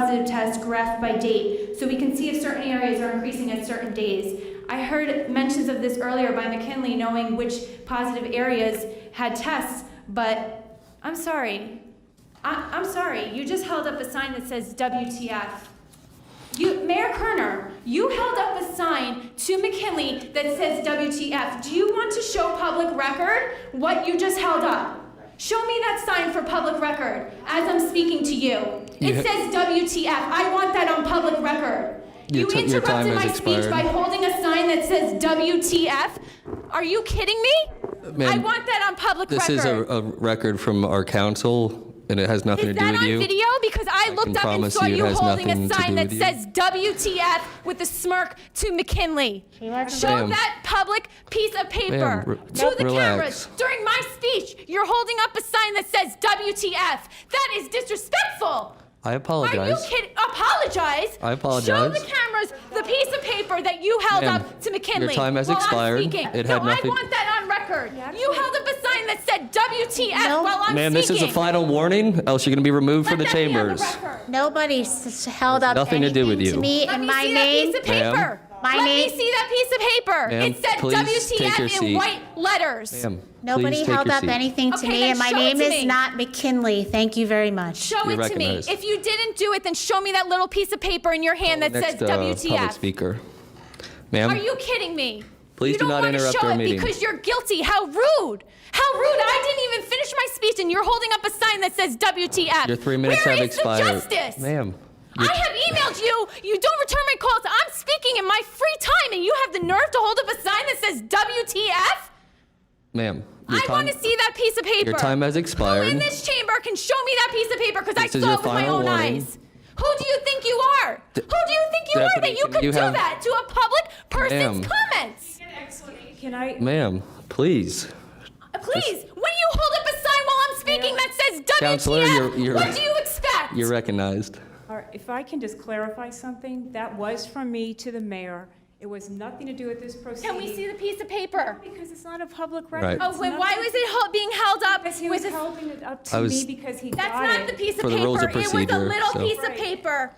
positive tests graphed by date, so we can see if certain areas are increasing at certain days. I heard mentions of this earlier by McKinlay knowing which positive areas had tests, but I'm sorry. I'm sorry, you just held up a sign that says WTF. Mayor Kerner, you held up a sign to McKinley that says WTF. Do you want to show public record what you just held up? Show me that sign for public record as I'm speaking to you. It says WTF. I want that on public record. You interrupted my speech by holding a sign that says WTF. Are you kidding me? I want that on public record. This is a record from our council, and it has nothing to do with you. Is that on video? Because I looked up and saw you holding a sign that says WTF with a smirk to McKinley. Show that public piece of paper to the cameras. During my speech, you're holding up a sign that says WTF. That is disrespectful. I apologize. Are you kidding? Apologize? I apologize. Show the cameras the piece of paper that you held up to McKinley. Your time has while expired. I'm speaking. It had nothing. I want that on record. You held up a sign that said WTF while I'm speaking. Ma'am, this is a final warning, else you're going to be removed from the chambers. Nobody held up nothing to do with you. to me in my name. Let me see that piece of paper. Let me see that piece of paper. It said WTF in white letters. Nobody held up anything to me, and my name is not McKinley. Thank you very much. Show it to me. If you didn't do it, then show me that little piece of paper in your hand that says WTF. Public speaker. Ma'am? Are you kidding me? Please do not interrupt our meeting. You don't want to show it because you're guilty. How rude. How rude. I didn't even finish my speech, and you're holding up a sign that says WTF. Your 3 minutes have expired. Where is the justice? Ma'am. I have emailed you. You don't return my calls. I'm speaking in my free time, and you have the nerve to hold up a sign that says WTF? Ma'am. I want to see that piece of paper. Your time has expired. Who in this chamber can show me that piece of paper because I saw it with my own eyes? Who do you think you are? Who do you think you are that you could do that to a public person's comments? Can I? Ma'am, please. Please, when you hold up a sign while I'm speaking that says WTF, Counselor, what do you expect? You're recognized. All right, if I can just clarify something, that was from me to the mayor. It was nothing to do with this proceeding. Can we see the piece of paper? Because it's not a public record. Right. Oh, why was it being held up? Because he was holding it up to me because he got it. That's not the piece of For the paper. rules of It was a procedure, little so. piece of paper.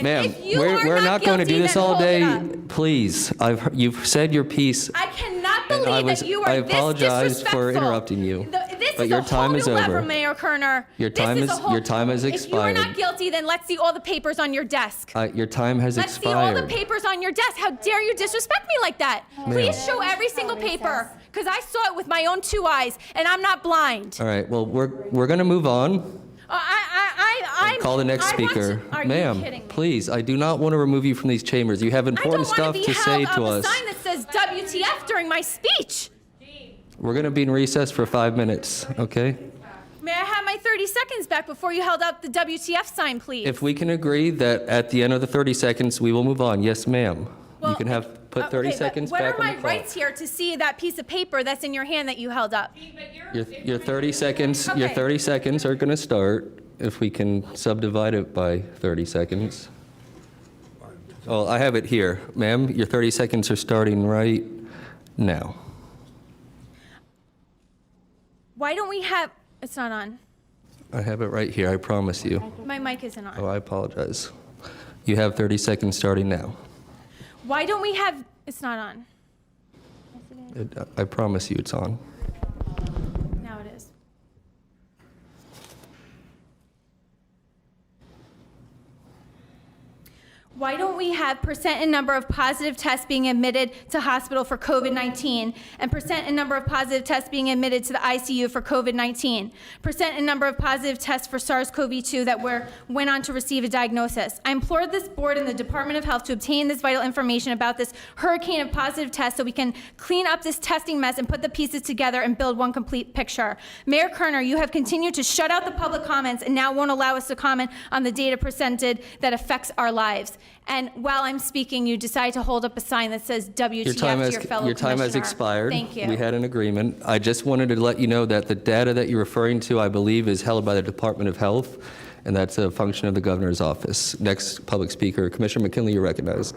Ma'am, If we're not going to do this all day. Up. Please, you've said your piece. I cannot believe that you are I this apologize disrespectful. for interrupting you. This but is your a time whole is new over. level, Mayor Kerner. Your time has expired. If you are not guilty, then let's see all the papers on your desk. Your time has Let's expired. see all the papers on your desk. How dare you disrespect me like that? Please show every single paper, because I saw it with my own 2 eyes, and I'm not blind. All right. Well, we're going to move on. Call the next speaker. Are you Ma'am, kidding me? please, I do not want to remove you from these chambers. You have important stuff to say to us. I don't want to be held up a sign that says WTF during my speech. We're going to be in recess for 5 minutes, okay? May I have my 30 seconds back before you held up the WTF sign, please? If we can agree that at the end of the 30 seconds, we will move on. Yes, ma'am. You can put 30 seconds back on the clock. What are my rights here to see that piece of paper that's in your hand that you held up? Your 30 seconds. Your 30 seconds are going to start. If we can subdivide it by 30 seconds. Oh, I have it here. Ma'am, your 30 seconds are starting right now. Why don't we have, it's not on. I have it right here, I promise you. My mic isn't on. Oh, I apologize. You have 30 seconds starting now. Why don't we have, it's not on. I promise you it's on. Now it is. Why don't we have percent and number of positive tests being admitted to hospital for COVID-19 and percent and number of positive tests being admitted to the ICU for COVID-19, percent and number of positive tests for SARS-CoV-2 that went on to receive a diagnosis. I implored this board and the Department of Health to obtain this vital information about this hurricane of positive tests so we can clean up this testing mess and put the pieces together and build one complete picture. Mayor Kerner, you have continued to shut out the public comments and now won't allow us to comment on the data presented that affects our lives. And while I'm speaking, you decide to hold up a sign that says WTF to your fellow Your time has commissioner. expired. Thank you. We had an agreement. I just wanted to let you know that the data that you're referring to, I believe, is held by the Department of Health, and that's a function of the governor's office. Next public speaker, Commissioner McKinlay, you're recognized.